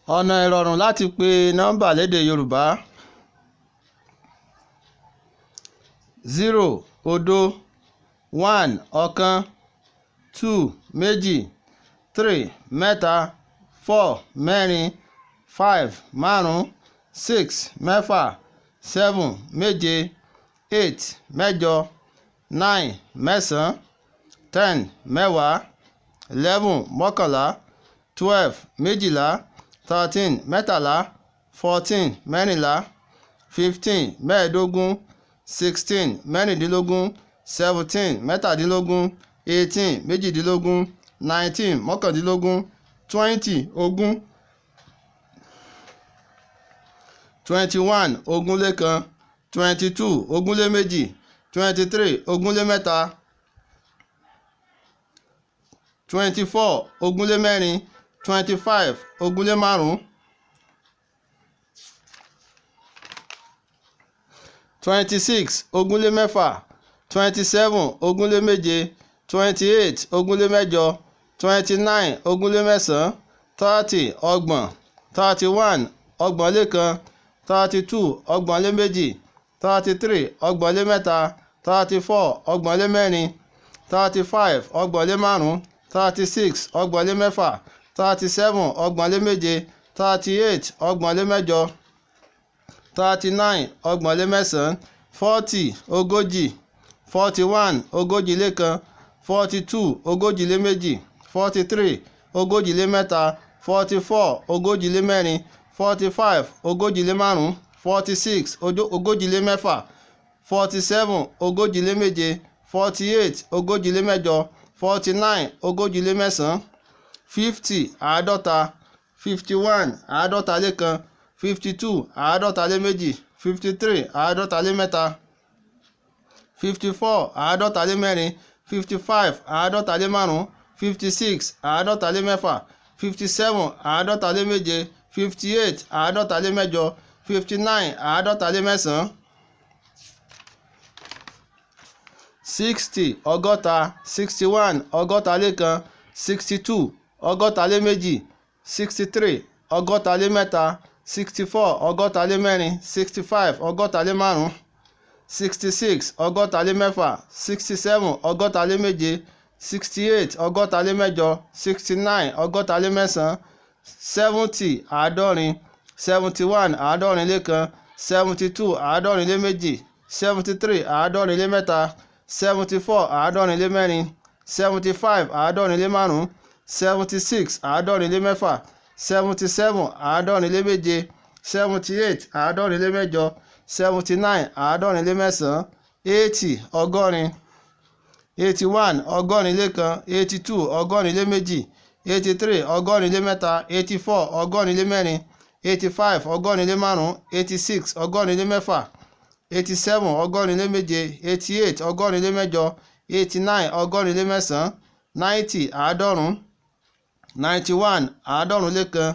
Ọ̀nà ìrọ̀rùn láti pe nọ́mbà lédè Yorùbá. 0 òdo, 1 ọ̀kan, 2 méjì, 3 mẹ́ta, 4 mẹ́rin, 5 márùn-ún, 6 mẹ́fà, 7 méje, 8 mẹ́jọ, 9 mẹ́sàn-án, 10 mẹ́wàá, 11 mọ́kànlá, 12 méjìlá, 13 mẹ́tàlá, 14 mẹ́rìnlá, 15 mẹ́ẹ̀ẹ́dógún, 16 mẹ́rìndínlógún, 17 mẹ́tàdínlógún, 18 méjìdínlógún, 19 mọ́kàndínlógún, 20 ogún, 21 ogúnlékan, 22 ogúnléméjì, 23 ogúnlémẹ́ta, 24 ogúnlémẹ́rin, 25 ogúnlémárùn-ún, 26 ogúnlémẹ́fà, 27 ogúnléméje, 28 ogúnlémẹ́jọ, 29 ogúnlémẹ́sàn-án, 30 ọgbọ̀n, 31 ọgbọ̀nlékan, 32 ọgbọ̀nléméjì, 33 ọgbọ̀nlémẹ́ta, 34 ọgbọ̀nlémẹ́rin, 35 ọgbọ̀nlémárùn-ún, 36 ọgbọ̀nlémẹ́fà, 37 ọgbọ̀nléméje, 38 ọgbọ̀nlémẹ́jọ, 39 ọgbọ̀nlémẹ́sàn-án, 40 ogójì, 41 ogójìlékan, 42 ogójìléméjì, 43 ogójìlémẹ́ta, 44 ogójìlémẹ́rin, 45 ogójìlémárùn-ún, 46 ogójìlémẹ́fà, 47 ogójìléméje, 48 ogójìlémẹ́jọ, 49 ogójìlémẹ́sàn-án, 50 àádọ́ta, 51 àádọ́talékan, 52 àádọ́taléméjì, 53 àádọ́talémẹ́ta, 54 àádọ́talémẹ́rin, 55 àádọ́talémárùn-ún, 56 àádọ́talémẹ́fà, 57 àádọ́taléméje, 58 àádọ́talémẹ́jọ, 59 àádọ́talémẹ́sàn-án, 60 ọgọ́ta, 61 ọgọ́talékan, 62 ọgọ́taléméjì, 63 ọgọ́talémẹ́ta, 64 ọgọ́talémẹ́rin, 65 ọgọ́talémárùn-ún, 66 ọgọ́talémẹ́fà, 67 ọgọ́taléméje, 68 ọgọ́talémẹ́jọ, 69 ọgọ́talémẹ́sàn-án, 70 àádọ́rin, 71 àádọ́rinlékan, 72 àádọ́rinléméjì, 73 àádọ́rinlémẹ́ta, 74 àádọ́rinlémẹ́rin, 75 àádọ́rinlémárùn-ún, 76 àádọ́rinlémẹ́fà, 77 àádọ́rinléméje, 78 àádọ́rinlémẹ́jọ, 79 àádọ́rinlémẹ́sàn-án, 80 ọgọ́rin, 81 ọgọ́rinlékan, 82 ọgọ́rinléméjì, 83 ọgọ́rinlémẹ́ta, 84 ọgọ́rinlémẹ́rin, 85 ọgọ́rinlémárùn-ún, 86 ọgọ́rinlémẹ́fà, 87 ọgọ́rinléméje, 88 ọgọ́rinlémẹ́jọ, 89 ọgọ́rinlémẹ́sàn-án, 90 àádọ́rùn-ún, 91 àádọ́rùnlékan,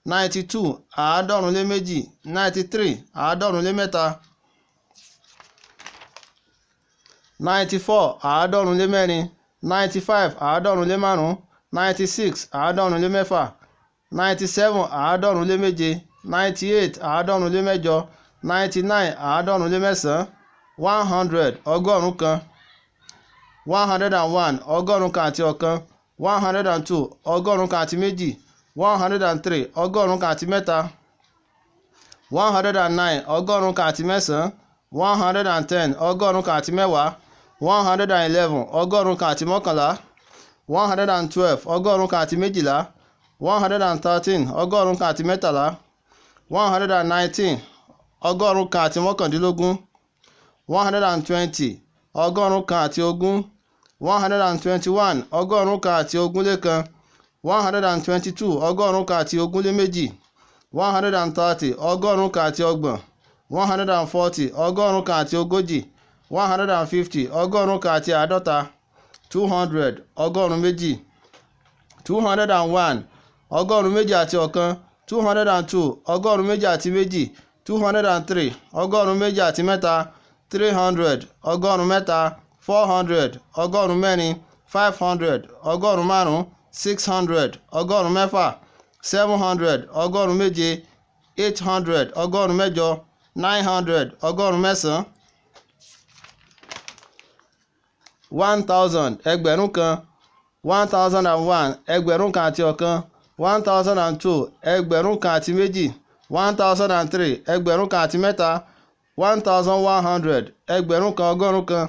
92 àádọ́rùnléméjì, 93 àádọ́rùnlémẹ́ta, 94 àádọ́rùnlémẹ́rin, 95 àádọ́rùnlémárùn-ún, 96 àádọ́rùnlémẹ́fà, 97 àádọ́rùnléméje, 98 àádọ́rùnlémẹ́jọ, 99 àádọ́rùnlémẹ́sàn-án, 100 ọgọ́rùn-ún kan, 101 ọgọ́rùn-ún kan àti ọ̀kan, 102 ọgọ́rùn-ún kan àti méjì, 103 ọgọ́rùn-ún kan àti mẹ́ta, 109 ọgọ́rùn-ún kan àti mẹ́sàn-án, 110 ọgọ́rùn-ún kan àti mẹ́wàá, 111 ọgọ́rùn-ún kan àti mọ́kànlá, 112 ọgọ́rùn-ún kan àti méjìlá, 113 ọgọ́rùn-ún kan àti mẹ́tàlá, 119 ọgọ́rùn-ún kan àti mọ́kàndínlógún, 120 ọgọ́rùn-ún kan àti ogún, 121 ọgọ́rùn-ún kan àti ogúnlékan, 122 ọgọ́rùn-ún kan àti ogúnléméjì, 130 ọgọ́rùn-ún kan àti ọgbọ̀n, 140 ọgọ́rùn-ún kan àti ogójì, 150 ọgọ́rùn-ún kan àti àádọ́ta, 200 ọgọ́rùn-ún méjì, 201 ọgọ́rùn-ún méjì àti ọ̀kan, 202 ọgọ́rùn-ún méjì àti méjì, 203 ọgọ́rùn-ún méjì àti mẹ́ta, 300 ọgọ́rùn-ún mẹ́ta, 400 ọgọ́rùn-ún mẹ́rin, 500 ọgọ́rùn-ún márùn-ún, 600 ọgọ́rùn-ún mẹ́fà, 700 ọgọ́rùn-ún méje, 800 ọgọ́rùn-ún mẹ́jọ, 900 ọgọ́rùn-ún mẹ́sàn-án, 1000 ẹgbẹ̀rún kan, 1001 ẹgbẹ̀rún kan àti ọ̀kan, 1002 ẹgbẹ̀rún kan àti méjì, 1003 ẹgbẹ̀rún kan àti mẹ́ta, 1100 ẹgbẹ̀rún kan ọgọ́rùn-ún kan,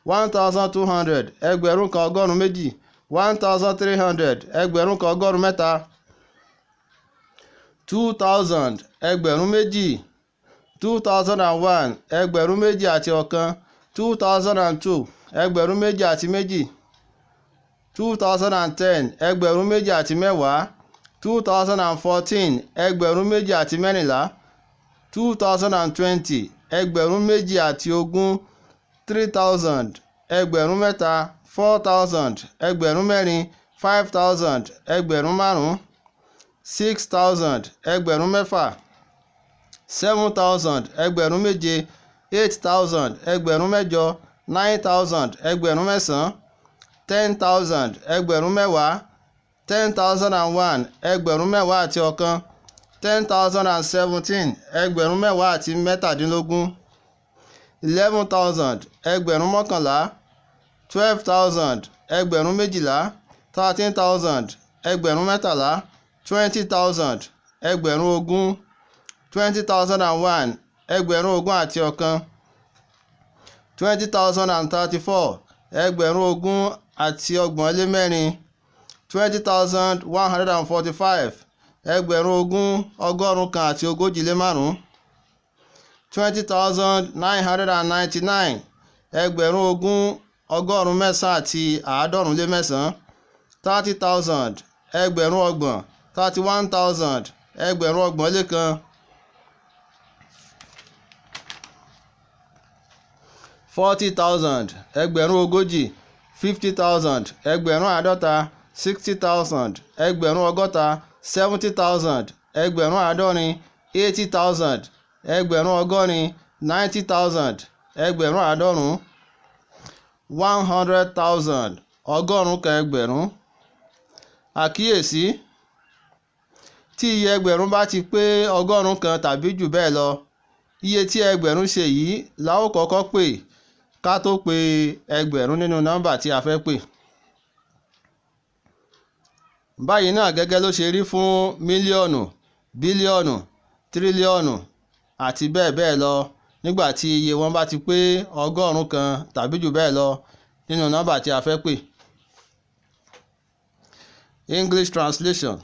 1200 ẹgbẹ̀rún kan ọgọ́rùn-ún méjì, 1300 ẹgbẹ̀rún kan ọgọ́rùn-ún mẹ́ta, 2000 ẹgbẹ̀rún méjì, 2001 ẹgbẹ̀rún méjì àti ọ̀kan, 2002 ẹgbẹ̀rún méjì àti méjì, 2010 ẹgbẹ̀rún méjì àti mẹ́wàá, 2014 ẹgbẹ̀rún méjì àti mẹ́rìnlá, 2020 ẹgbẹ̀rún méjì àti ogún, 3000 ẹgbẹ̀rún mẹ́ta, 4000 ẹgbẹ̀rún mẹ́rin, 5000 ẹgbẹ̀rún márùn-ún, 6000 ẹgbẹ̀rún mẹ́fà, 7000 ẹgbẹ̀rún méje, 8000 ẹgbẹ̀rún mẹ́jọ, 9000 ẹgbẹ̀rún mẹ́sàn-án, 10000 ẹgbẹ̀rún mẹ́wàá, 10001 ẹgbẹ̀rún mẹ́wàá àti ọ̀kan, 10017 ẹgbẹ̀rún mẹ́wàá àti mẹ́tàdínlógún, 11000 ẹgbẹ̀rún mọ́kànlá, 12000 ẹgbẹ̀rún méjìlá, 13000 ẹgbẹ̀rún mẹ́tàlá, 20000 ẹgbẹ̀rún ogún, 20001 ẹgbẹ̀rún ogún àti ọ̀kan, 20034 ẹgbẹ̀rún ogún àti ọgbọ̀n lé mẹ́rin, 20145 ẹgbẹ̀rún ogún ọgọ́rùn-ún kan àti ogójì lé márùn-ún, 20999 ẹgbẹ̀rún ogún ọgọ́rùn-ún mẹ́sàn-án àti àádọ́rùn lé mẹ́sàn-án, 30000 ẹgbẹ̀rún ọgbọ̀n, 31000 ẹgbẹ̀rún ọgbọ̀n lé kan, 40000 ẹgbẹ̀rún ogójì, 50000 ẹgbẹ̀rún àádọ́ta, 60000 ẹgbẹ̀rún ọgọ́ta, 70000 ẹgbẹ̀rún àádọ́rin, 80000 ẹgbẹ̀rún ọgọ́rin, 90000 ẹgbẹ̀rún àádọ́rùn-ún, 100,000 ọgọ́rùn-ún kan ẹgbẹ̀rún. Àkíyèsí: tí iye ẹgbẹ̀rún bá ti pé ọgọ́rùn-ún kan tàbí jù bẹ́ẹ̀ lọ, iye tí ẹgbẹ̀rún ṣe yìí la ó kọ́kọ́ pè ká tó pe ẹgbẹ̀rún nínú nọ́mbà tí a fẹ́ pè. Báyìí náà gẹ́gẹ́ ló ṣe rí fún mílíọ̀nù, bílíọ̀nù, tírílíọ̀nù àti bẹ́ẹ̀ bẹ́ẹ̀ lọ nígbà tí iye wọn bá ti pé ọgọ́rùn-ún kan tàbí jù bẹ́ẹ̀ lọ nínú nọ́mbà tí a fẹ́ pè. English translation: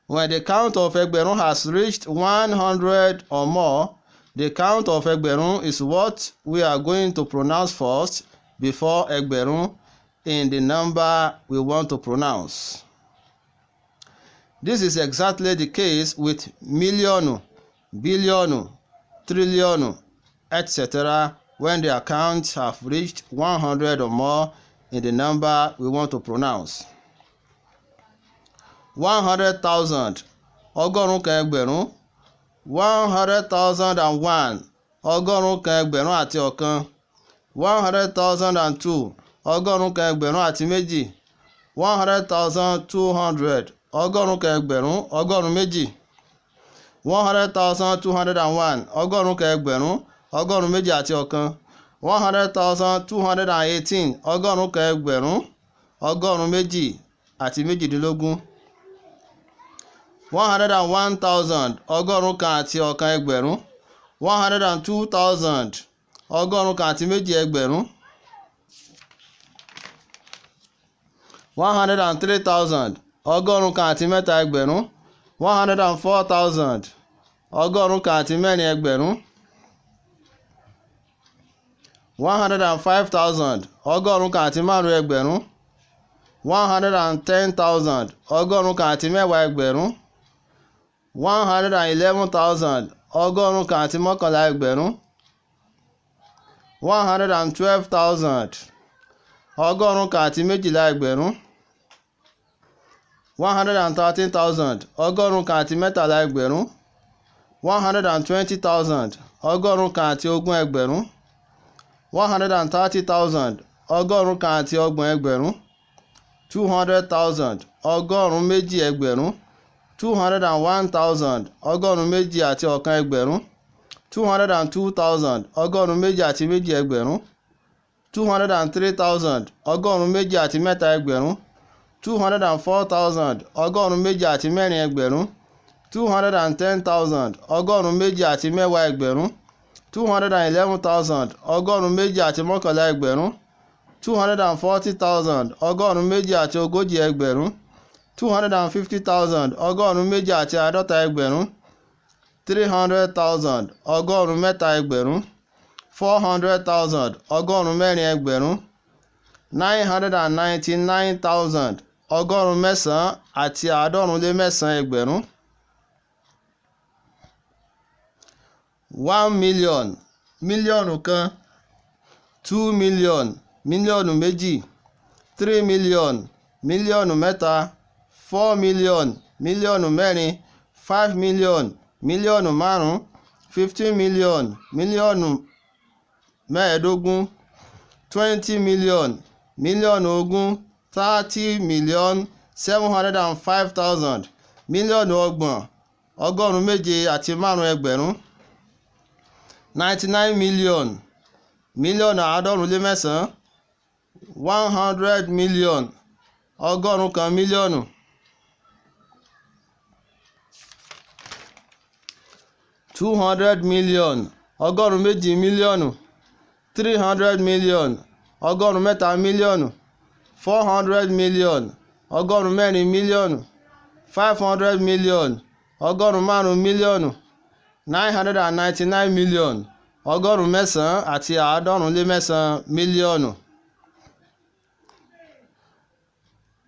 when the count of ẹgbẹ̀rún has reached 100 or more, the count of ẹgbẹ̀rún is what we are going to pronounce first before ẹgbẹ̀rún in the number we want to pronounce. This is exactly the case with mílíọ̀nù, bílíọ̀nù, tírílíọ̀nù, etc. when their counts have reached 100 or more in the number we want to pronounce. 100,000 ọgọ́rùn-ún kan ẹgbẹ̀rún, 100,001 ọgọ́rùn-ún kan ẹgbẹ̀rún àti ọ̀kan, 100,002 ọgọ́rùn-ún kan ẹgbẹ̀rún àti méjì, 100,200 ọgọ́rùn-ún kan ẹgbẹ̀rún ọgọ́rùn-ún méjì, 100,201 ọgọ́rùn-ún kan ẹgbẹ̀rún ọgọ́rùn-ún méjì àti ọ̀kan, 100,218 ọgọ́rùn-ún kan ẹgbẹ̀rún ọgọ́rùn-ún méjì àti méjìdínlógún, 101,000 ọgọ́rùn-ún kan àti ọ̀kan ẹgbẹ̀rún, 102,000 ọgọ́rùn-ún kan àti méjì ẹgbẹ̀rún, 103,000 ọgọ́rùn-ún kan àti mẹ́ta ẹgbẹ̀rún, 104,000 ọgọ́rùn-ún kan àti mẹ́rin ẹgbẹ̀rún, 105,000 ọgọ́rùn-ún kan àti márùn-ún ẹgbẹ̀rún, 110,000 ọgọ́rùn-ún kan àti mẹ́wàá ẹgbẹ̀rún, 111,000 ọgọ́rùn-ún kan àti mọ́kànlá ẹgbẹ̀rún, 112,000 ọgọ́rùn-ún kan àti méjìlá ẹgbẹ̀rún, 113,000 ọgọ́rùn-ún kan àti mẹ́tàlá ẹgbẹ̀rún, 120,000 ọgọ́rùn-ún kan àti ogún ẹgbẹ̀rún, 130,000 ọgọ́rùn-ún kan àti ọgbọ̀n ẹgbẹ̀rún, 200,000 ọgọ́rùn-ún méjì ẹgbẹ̀rún, 201,000 ọgọ́rùn-ún méjì àti ọ̀kan ẹgbẹ̀rún. 202,000 ọgọ́rùn-ún méjì àti méjì ẹgbẹ̀rún. 203,000 ọgọ́rùn-ún méjì àti mẹ́ta ẹgbẹ̀rún. 204,000 ọgọ́rùn-ún méjì àti mẹ́rin ẹgbẹ̀rún. 210,000 ọgọ́rùn-ún méjì àti mẹ́wàá ẹgbẹ̀rún. 211,000 ọgọ́rùn-ún méjì àti mọ́kànlá ẹgbẹ̀rún. 240,000 ọgọ́rùn-ún méjì àti ogójì ẹgbẹ̀rún. 250,000 ọgọ́rùn-ún méjì àti àádọ́ta ẹgbẹ̀rún. 300,000 ọgọ́rùn-ún mẹ́ta ẹgbẹ̀rún. 400,000 ọgọ́rùn-ún mẹ́rin ẹgbẹ̀rún. 999,000 ọgọ́rùn-ún mẹ́sàn-án àti àádọ́rùn lé mẹ́sàn-án ẹgbẹ̀rún. 1 million mílíọ̀nù kan. 2 million mílíọ̀nù méjì. 3 million mílíọ̀nù mẹ́ta. 4 million mílíọ̀nù mẹ́rin. 5 million mílíọ̀nù márùn-ún. 15 million mílíọ̀nù mẹ́ẹ̀ẹ́dógún. 20 million mílíọ̀nù ogún. 30 million 705,000 mílíọ̀nù ọgbọ̀n ọgọ́rùn-ún méje àti márùn-ún ẹgbẹ̀rún. 99 million mílíọ̀nù àádọ́rùn lé mẹ́sàn-án. 100 million ọgọ́rùn-ún kan mílíọ̀nù. 200 million ọgọ́rùn-ún méjì mílíọ̀nù. 300 million ọgọ́rùn-ún mẹ́ta mílíọ̀nù. 400 million ọgọ́rùn-ún mẹ́rin mílíọ̀nù. 500 million ọgọ́rùn-ún márùn-ún mílíọ̀nù. 999 million ọgọ́rùn-ún mẹ́sàn-án àti àádọ́rùn lé mẹ́sàn-án mílíọ̀nù.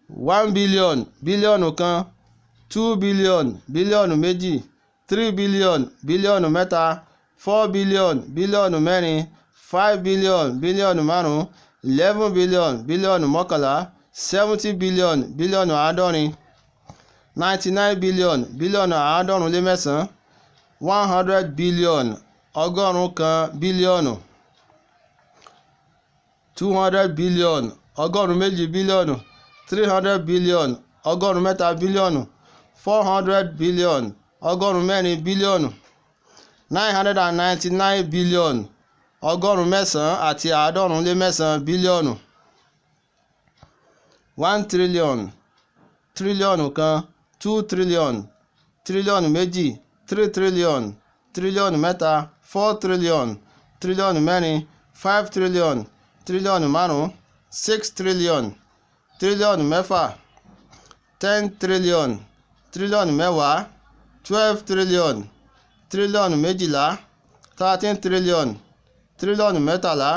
1 billion bílíọ̀nù kan. 2 billion bílíọ̀nù méjì. 3 billion bílíọ̀nù mẹ́ta. 4 billion bílíọ̀nù mẹ́rin. 5 billion bílíọ̀nù márùn-ún. 11 billion bílíọ̀nù mọ́kànlá. 70 billion bílíọ̀nù àádọ́rin. 99 billion bílíọ̀nù àádọ́rùn lé mẹ́sàn-án. 100 billion ọgọ́rùn-ún kan bílíọ̀nù. 200 billion ọgọ́rùn-ún méjì bílíọ̀nù. 300 billion ọgọ́rùn-ún mẹ́ta bílíọ̀nù. 400 billion ọgọ́rùn-ún mẹ́rin bílíọ̀nù. 999 billion ọgọ́rùn-ún mẹ́sàn-án àti àádọ́rùn lé mẹ́sàn-án bílíọ̀nù. 1 trillion tírílíọ̀nù kan. 2 trillion tírílíọ̀nù méjì. 3 trillion tírílíọ̀nù mẹ́ta. 4 trillion tírílíọ̀nù mẹ́rin. 5 trillion tírílíọ̀nù márùn-ún. 6 trillion tírílíọ̀nù mẹ́fà. 10 trillion tírílíọ̀nù mẹ́wàá. 12 trillion tírílíọ̀nù méjìlá. 13 trillion tírílíọ̀nù mẹ́tàlá.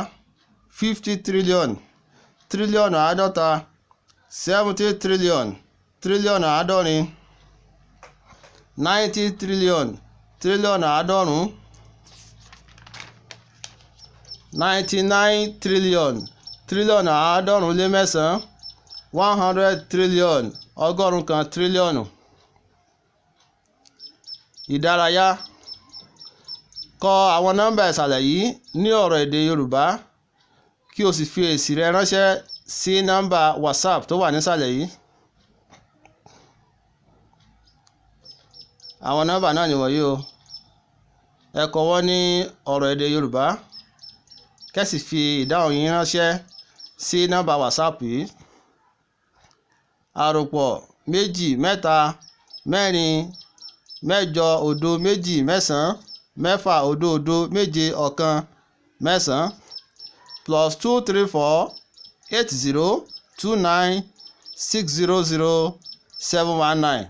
50 trillion tírílíọ̀nù àádọ́ta. 70 trillion tírílíọ̀nù àádọ́rin. 90 trillion tírílíọ̀nù àádọ́rùn-ún. 99 trillion tírílíọ̀nù àádọ́rùn lé mẹ́sàn-án. 100 trillion ọgọ́rùn-ún kan tírílíọ̀nù. Ìdárayá. Kọ àwọn nọ́mbà ìsàlẹ̀ yìí ní ọ̀rọ̀ èdè Yorùbá kí o sì fi èsì rẹ ránṣẹ́ sí nọ́mbà WhatsApp tó wà nísàlẹ̀ yìí. Àwọn nọ́mbà náà nìwọ̀nyí o. Ẹ kọ wọ́n ní ọ̀rọ̀ èdè Yorùbá kẹ́sì fi ìdáhùn yín ránṣẹ́ sí nọ́mbà WhatsApp yìí. Àròpọ̀ 2 mẹ́ta 4 mẹ́jọ òdo 2 mẹ́sàn-án 6 òdo òdo 7 ọ̀kan mẹ́sàn-án +234 80 29 600 719.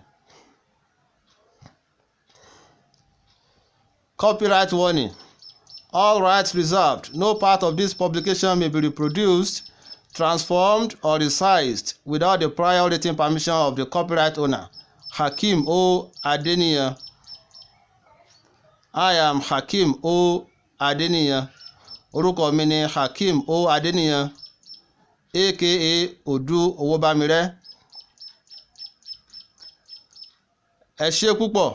Copyright warning. All rights reserved. No part of this publication may be reproduced, transformed, or resized without the prior written permission of the copyright owner. Hakeem O. Adeniyan. I am Hakeem O. Adeniyan. Orúkọ mi ni Hakeem O. Adeniyan, aka Odu Owobamire. Ẹ ṣé púpọ̀.